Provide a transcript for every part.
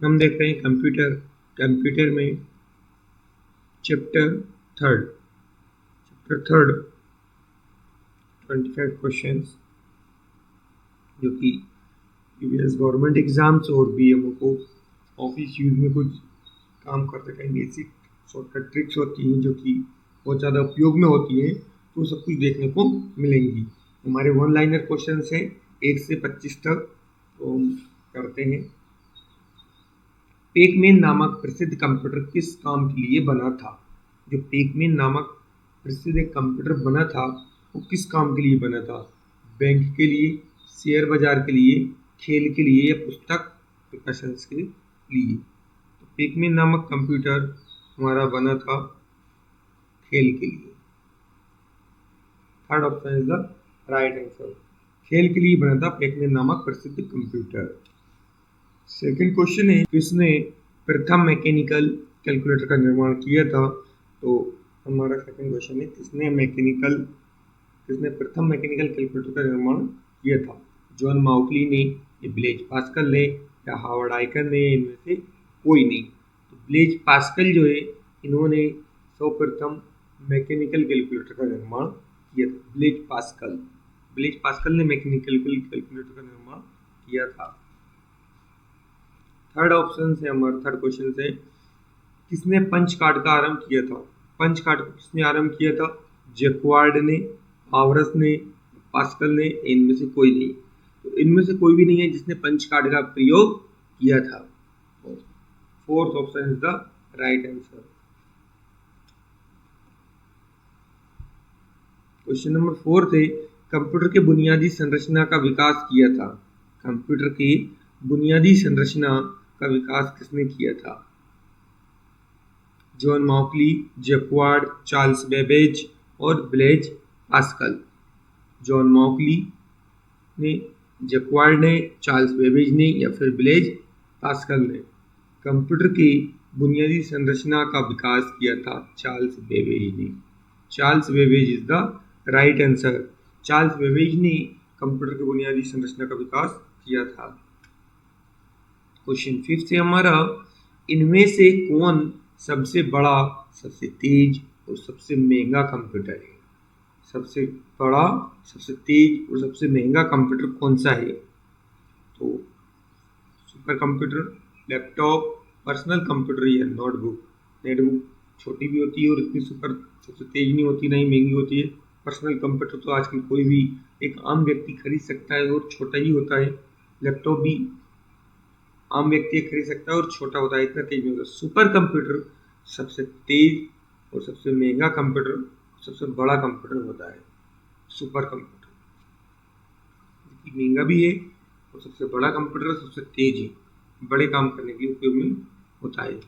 हम देख रहे हैं कंप्यूटर में चैप्टर थर्ड 25 क्वेश्चंस जो कि प्रीवियस गवर्नमेंट एग्जाम्स और बीएमओ को ऑफिस यूज में कुछ काम करते टाइम बेसिक शॉर्टकट ट्रिक्स होती हैं जो कि बहुत ज़्यादा उपयोग में होती है, तो सब कुछ देखने को मिलेंगी। हमारे वन लाइनर क्वेश्चन है 1 से 25 तक, तो हम करते हैं। पेकमैन नामक प्रसिद्ध कंप्यूटर किस काम के लिए बना था? जो पेकमैन नामक प्रसिद्ध एक कंप्यूटर बना था वो किस काम के लिए बना था? बैंक के लिए, शेयर बाजार के लिए, खेल के लिए या पुस्तक प्रकाशन के लिए? तो पेकमैन नामक कंप्यूटर हमारा बना था खेल के लिए। Third option is the right answer. खेल के लिए बना था पेकमैन नामक प्रसिद्ध कंप्यूटर। सेकंड क्वेश्चन है, किसने प्रथम मैकेनिकल कैलकुलेटर का निर्माण किया था? तो हमारा सेकंड क्वेश्चन है, किसने प्रथम मैकेनिकल कैलकुलेटर का निर्माण किया था? जॉन माउकली ने, या ब्लेज पास्कल ने, या हावर्ड आइकर ने, इनमें से कोई नहीं। तो ब्लेज पास्कल जो है, इन्होंने सर्वप्रथम मैकेनिकल कैलकुलेटर का निर्माण किया था। ब्लेज पास्कल ने मैकेनिकल कैलकुलेटर का निर्माण किया था। थर्ड ऑप्शन से हमारा थर्ड क्वेश्चन है, किसने पंच कार्ड का आरंभ किया था? पंच कार्ड को किसने आरंभ किया था? जैक्वार्ड ने, हावर्स ने, पास्कल ने, इनमें से कोई नहीं। तो इनमें से कोई भी नहीं है जिसने पंच कार्ड का प्रयोग किया था। Fourth option is the right answer. Question number 4 है, कंप्यूटर के बुनियादी संरचना का विकास किया था? कंप्यूटर की बुनियादी संरचना का विकास किसने किया था? जॉन माउकली, जैक्वार्ड, चार्ल्स बेबेज और ब्लेज पास्कल। जॉन माउकली ने, जैक्वार्ड ने, चार्ल्स बेबेज ने या फिर ब्लेज पास्कल ने? कंप्यूटर की बुनियादी संरचना का विकास किया था चार्ल्स बेबेज ने। Charles Babbage is the right answer. Charles Babbage ने कंप्यूटर की बुनियादी संरचना का विकास किया था। क्वेश्चन 5 है हमारा, इनमें से कौन सबसे बड़ा, सबसे तेज और सबसे महंगा कंप्यूटर है? सबसे बड़ा, सबसे तेज और सबसे महंगा कंप्यूटर कौन सा है? तो super computer, laptop, personal computer या नोटबुक? नोटबुक छोटी भी होती है और इतनी सबसे तेज नहीं होती, नहीं महंगी होती है। पर्सनल कंप्यूटर तो आजकल कोई भी एक आम व्यक्ति खरीद सकता है और छोटा ही होता है। लैपटॉप भी आम व्यक्ति खरीद सकता है और छोटा होता है, इतना तेज नहीं होता। सुपर कंप्यूटर सबसे तेज और सबसे महंगा कंप्यूटर, सबसे बड़ा कंप्यूटर होता है सुपर कंप्यूटर। महंगा भी है और सबसे बड़ा कंप्यूटर सबसे तेज है, बड़े काम करने के लिए उपयोग में होता है।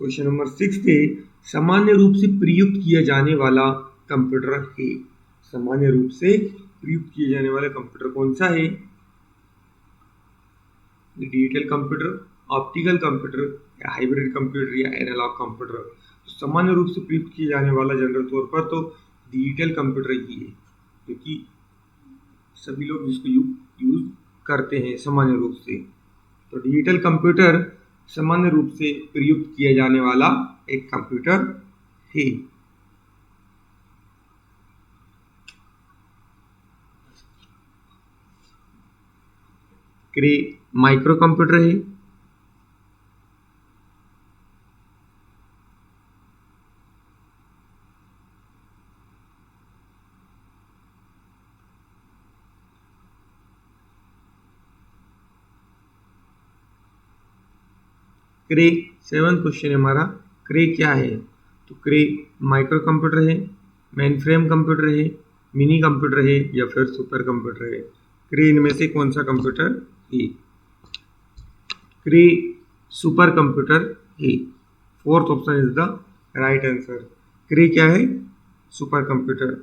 क्वेश्चन नंबर 6 है, सामान्य रूप से प्रयुक्त किया जाने वाला कंप्यूटर है? सामान्य रूप से प्रयुक्त किए जाने वाला कंप्यूटर कौन सा है? डिजिटल कंप्यूटर, ऑप्टिकल कंप्यूटर या हाइब्रिड कंप्यूटर या एनालॉग कंप्यूटर? तो सामान्य रूप से प्रयुक्त किए जाने वाला जनरल तौर पर तो डिजिटल कंप्यूटर ही है, क्योंकि सभी लोग जिसको यूज करते हैं सामान्य रूप से। तो डिजिटल कंप्यूटर सामान्य रूप से प्रयुक्त किया जाने वाला एक कंप्यूटर है। क्रे माइक्रो कंप्यूटर है। क्रे 7 क्वेश्चन है हमारा, क्रे क्या है? तो क्रे माइक्रो कंप्यूटर है, मेन फ्रेम कंप्यूटर है, मिनी कंप्यूटर है या फिर सुपर कंप्यूटर है? क्रे इनमें से कौन सा कंप्यूटर है? क्रे सुपर कंप्यूटर है। Fourth option is the right answer. Cray क्या है? Super computer.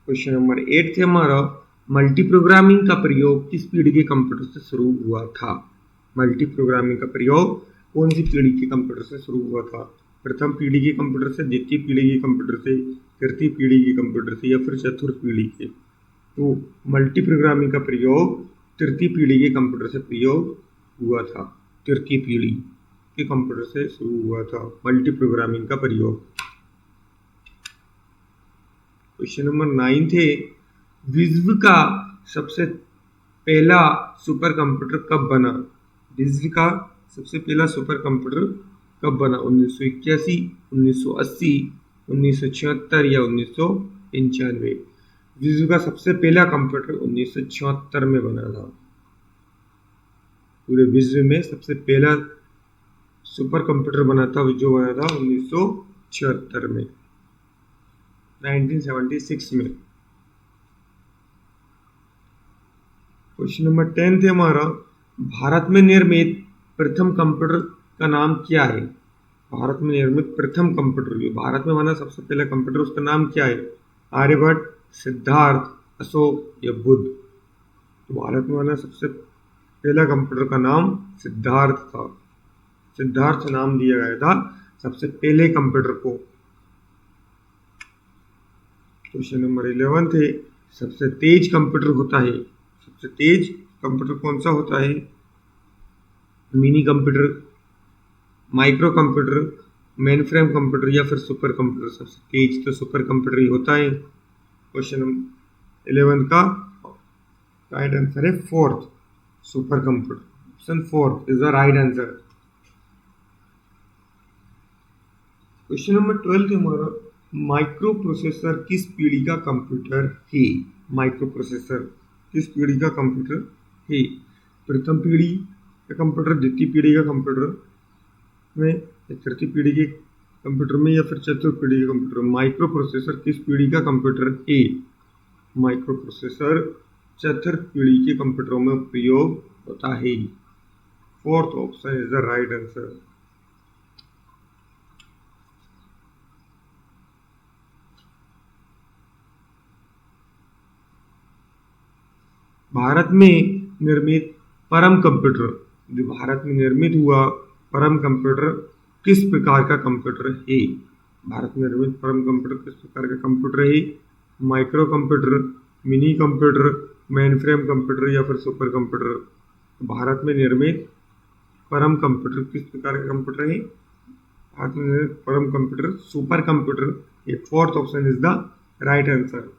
क्वेश्चन नंबर 8 थे हमारा, मल्टी प्रोग्रामिंग का प्रयोग किस पीढ़ी के कंप्यूटर से शुरू हुआ था? मल्टी प्रोग्रामिंग का प्रयोग कौन सी पीढ़ी के कंप्यूटर से शुरू हुआ था? प्रथम पीढ़ी के कंप्यूटर से, द्वितीय पीढ़ी के कंप्यूटर से, तृतीय पीढ़ी के कंप्यूटर थे या फिर चतुर्थ पीढ़ी के। तो मल्टी प्रोग्रामिंग का प्रयोग तृतीय पीढ़ी के कंप्यूटर से प्रयोग हुआ था। तृतीय पीढ़ी के कंप्यूटर से शुरू हुआ था मल्टी प्रोग्रामिंग का प्रयोग। क्वेश्चन नंबर 9 थे, विश्व का सबसे पहला सुपर कंप्यूटर कब बना? विश्व का सबसे पहला सुपर कंप्यूटर कब बना? 1981, 1980, 1976 या 1995? विश्व का सबसे पहला कंप्यूटर 1976 में बना था। पूरे विश्व में सबसे पहला सुपर कंप्यूटर बना था, जो बना था 1976 में, 1976 में। क्वेश्चन नंबर 10 थे हमारा, भारत में निर्मित प्रथम कंप्यूटर का नाम क्या है? भारत में निर्मित प्रथम कंप्यूटर, जो भारत में बना सबसे पहला कंप्यूटर, उसका नाम क्या है? आर्यभट्ट, सिद्धार्थ, अशोक या बुद्ध? तो भारत में बना सबसे पहला कंप्यूटर का नाम सिद्धार्थ था। सिद्धार्थ नाम दिया गया था सबसे पहले कंप्यूटर को। क्वेश्चन नंबर 11 थे, सबसे तेज कंप्यूटर होता है, सबसे तेज कंप्यूटर कौन सा होता है? Mini computer, micro computer, main frame computer या फिर सुपर कंप्यूटर? सबसे तेज तो सुपर कंप्यूटर ही होता है। क्वेश्चन नंबर 11 का राइट आंसर है fourth, super computer. Option 4 is the right answer. Question number 12 है हमारा, माइक्रो प्रोसेसर किस पीढ़ी का कंप्यूटर है? माइक्रो प्रोसेसर किस पीढ़ी का कंप्यूटर है? प्रथम पीढ़ी का कंप्यूटर, द्वितीय पीढ़ी का कंप्यूटर में, तृतीय पीढ़ी के कंप्यूटर में या फिर चतुर्थ पीढ़ी के कंप्यूटर में? माइक्रो प्रोसेसर किस पीढ़ी का कंप्यूटर है? माइक्रो प्रोसेसर चतुर्थ पीढ़ी के कंप्यूटरों में उपयोग होता है। Fourth option is the right answer. Bharat में निर्मित परम कंप्यूटर, जो भारत में निर्मित हुआ परम कंप्यूटर किस प्रकार का कंप्यूटर है? भारत में निर्मित परम कंप्यूटर किस प्रकार का कंप्यूटर है? Micro computer, mini computer, main frame computer या फिर सुपर कंप्यूटर? भारत में निर्मित परम कंप्यूटर किस प्रकार का कंप्यूटर है? भारत में निर्मित परम कंप्यूटर सुपर कंप्यूटर। ये fourth option is the right answer.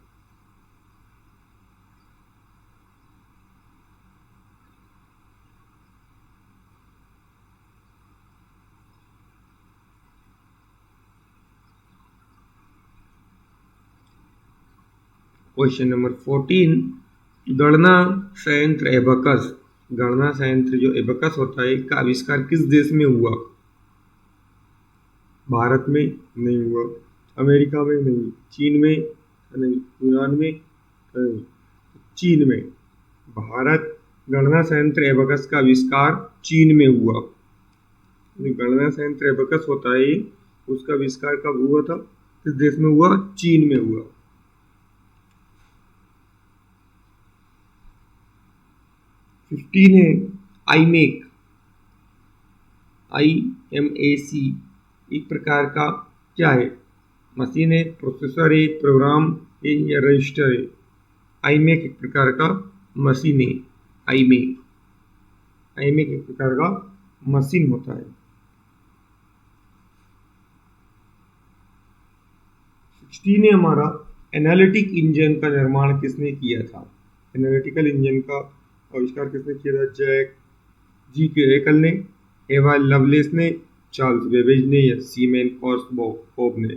Question number 14, गणना संयंत्र एबकस, गणना संयंत्र जो एबकस होता है का आविष्कार किस देश में हुआ? भारत में नहीं हुआ, अमेरिका में नहीं, चीन में नहीं, यूनान में नहीं, चीन में। भारत गणना संयंत्र एबकस का आविष्कार चीन में हुआ। गणना संयंत्र एबकस होता है, उसका आविष्कार कब हुआ था? किस देश में हुआ? चीन में हुआ। 15 है आईमेक, IMAC एक प्रकार का क्या है? मशीन है, प्रोसेसर है, प्रोग्राम है या रजिस्टर है? आईमेक एक प्रकार का मशीन है। आईमेक एक प्रकार का मशीन होता है। 16 है हमारा, एनालिटिक इंजन का निर्माण किसने किया था? एनालिटिकल इंजन का आविष्कार किसने किया था? जैक जी केरेकल ने, एवा लवलेस ने, चार्ल्स बेबेज ने या सीमेन हॉर्सबॉब ने?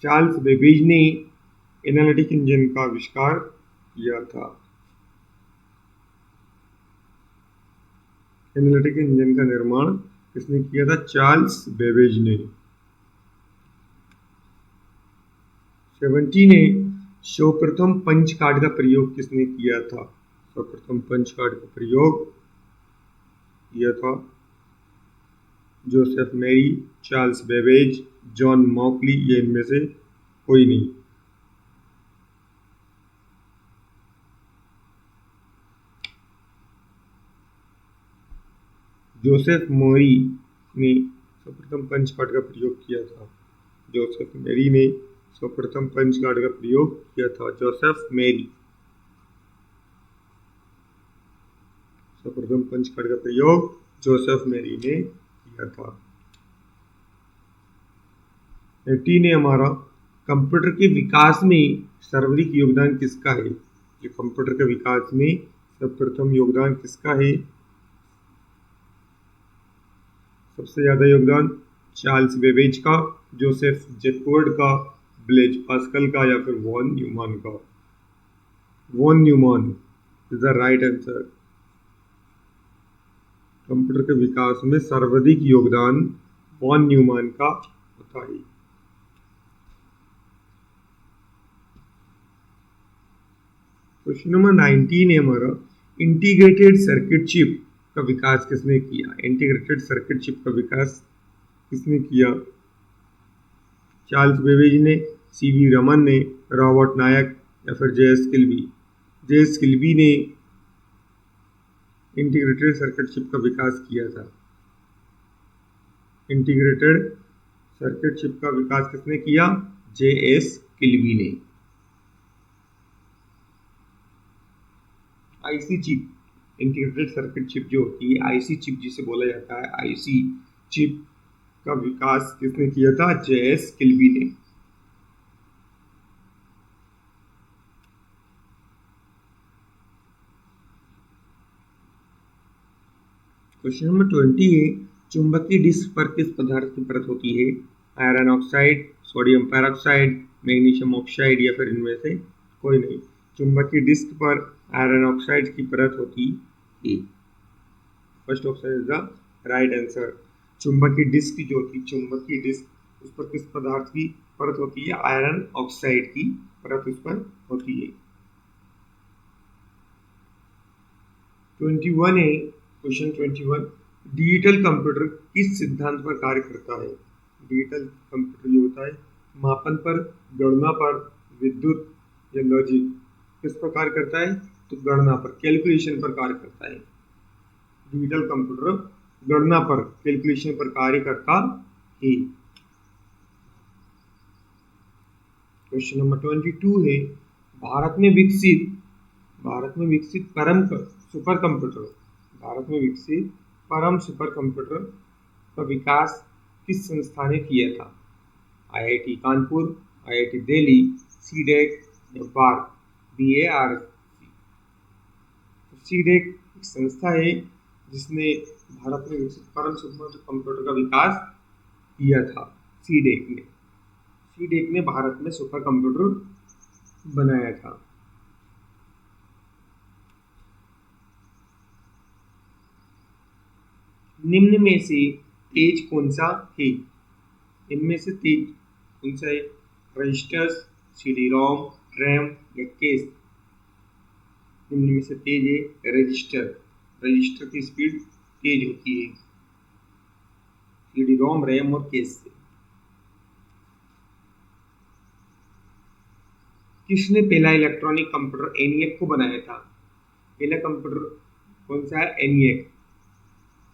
चार्ल्स बेबेज ने एनालिटिक इंजन का आविष्कार किया था। एनालिटिक इंजन का निर्माण किसने किया था? चार्ल्स बेबेज ने। 17 ने सर्वप्रथम पंच कार्ड का प्रयोग किसने किया था? सर्वप्रथम पंच कार्ड का प्रयोग किया था Joseph Marie, Charles Babbage, John मॉकली, ये इनमें से कोई नहीं। जोसेफ मोरी ने सर्वप्रथम पंच कार्ड का प्रयोग किया था। जोसेफ मेरी ने सर्वप्रथम पंच कार्ड का प्रयोग किया था? जोसेफ मेरी। सर्वप्रथम पंच कार्ड का प्रयोग जोसेफ मेरी ने किया था। 18 है हमारा, कंप्यूटर के विकास में सर्वाधिक योगदान किसका है? जो कंप्यूटर के विकास में सर्वप्रथम योगदान किसका है? सबसे ज्यादा योगदान चार्ल्स बेबेज का, जोसेफ जैकवर्ड का, ब्लेज पास्कल का, या फिर वॉन न्यूमैन का? Von Neumann is the right answer. Computer के विकास में सर्वाधिक योगदान वॉन न्यूमैन का होता है। क्वेश्चन नंबर 19 है हमारा, इंटीग्रेटेड सर्किट चिप का विकास किसने किया? इंटीग्रेटेड सर्किट चिप का विकास किसने किया? चार्ल्स बेबेज ने, सीवी रमन ने, रॉबर्ट नायक, या फिर जेएस किल्बी? जेएस किल्बी ने इंटीग्रेटेड सर्किट चिप का विकास किया था। इंटीग्रेटेड सर्किट चिप का विकास किसने किया? जेएस किल्बी ने। IC chip, integrated circuit chip जो होती है, आईसी चिप जिसे बोला जाता है, आईसी चिप का विकास किसने किया था? जेएस किल्बी ने। क्वेश्चन नंबर 20 है, चुंबकीय डिस्क पर किस पदार्थ की परत होती है? Iron oxide, sodium peroxide, magnesium oxide, या फिर इनमें से कोई नहीं? चुंबकीय डिस्क पर आयरन ऑक्साइड की परत होती है। First option is the right answer. चुंबकीय डिस्क जो होती है, चुंबकीय डिस्क, उस पर किस पदार्थ की परत होती है? आयरन ऑक्साइड की परत उस पर होती है। 21 है, क्वेश्चन 21, डिजिटल कंप्यूटर किस सिद्धांत पर कार्य करता है? डिजिटल कंप्यूटर जो होता है, मापन पर, गणना पर, विद्युत या लॉजिक? किस पर कार्य करता है? तो गणना पर, कैलकुलेशन पर कार्य करता है। डिजिटल कंप्यूटर गणना पर, कैलकुलेशन पर कार्य करता है। क्वेश्चन नंबर 22 है, भारत में विकसित परम सुपर कंप्यूटर, भारत में विकसित परम सुपर कंप्यूटर का विकास किस संस्था ने किया था? आईआईटी कानपुर, आईआईटी दिल्ली, सीडेक या बार्क? BARC। सीडेक एक संस्था है जिसने भारत में विकसित परम सुपर कंप्यूटर का विकास किया था। सीडेक ने भारत में सुपर कंप्यूटर बनाया था। निम्न में से तेज कौन सा है? इनमें से तेज कौन सा है? रजिस्टर्स, CD रोम, रैम या केस? निम्न में से तेज है रजिस्टर। रजिस्टर की स्पीड तेज होती है CD रोम, रैम और केस से। किसने पहला इलेक्ट्रॉनिक कंप्यूटर ENIAC को बनाया था? पहला कंप्यूटर कौन सा है? ENIAC।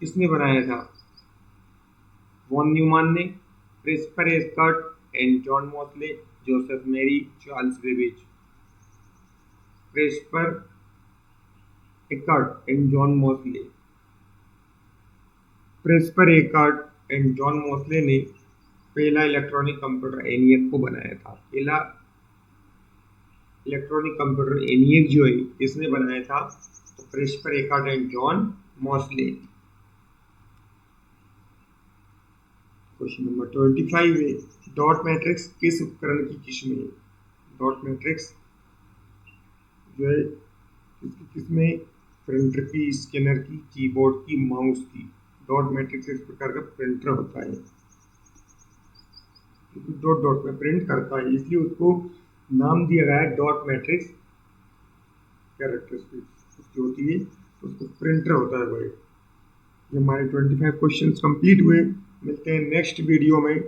किसने बनाया था? वॉन न्यूमैन ने, Presper Eckert and John Mauchly, Joseph Marie, Charles Babbage? Presper Eckert and John Mauchly. Presper Eckert and John Mauchly ने पहला इलेक्ट्रॉनिक कंप्यूटर ENIAC को बनाया था। पहला इलेक्ट्रॉनिक कंप्यूटर ENIAC जो है किसने बनाया था? तो Presper Eckert and John Mauchly. Question number 25 है, डॉट मैट्रिक्स किस उपकरण की किस्म है? डॉट मैट्रिक्स जो है इसकी किस्में प्रिंटर की, स्कैनर की, कीबोर्ड की, माउस की? डॉट मैट्रिक्स इस प्रकार का प्रिंटर होता है, डॉट डॉट में प्रिंट करता है, इसलिए उसको नाम दिया गया है डॉट मैट्रिक्स कैरेक्टरिस्टिक्स उसकी होती है, उसको प्रिंटर होता है भाई। ये हमारे 25 क्वेश्चंस कंप्लीट हुए। मिलते हैं नेक्स्ट वीडियो में।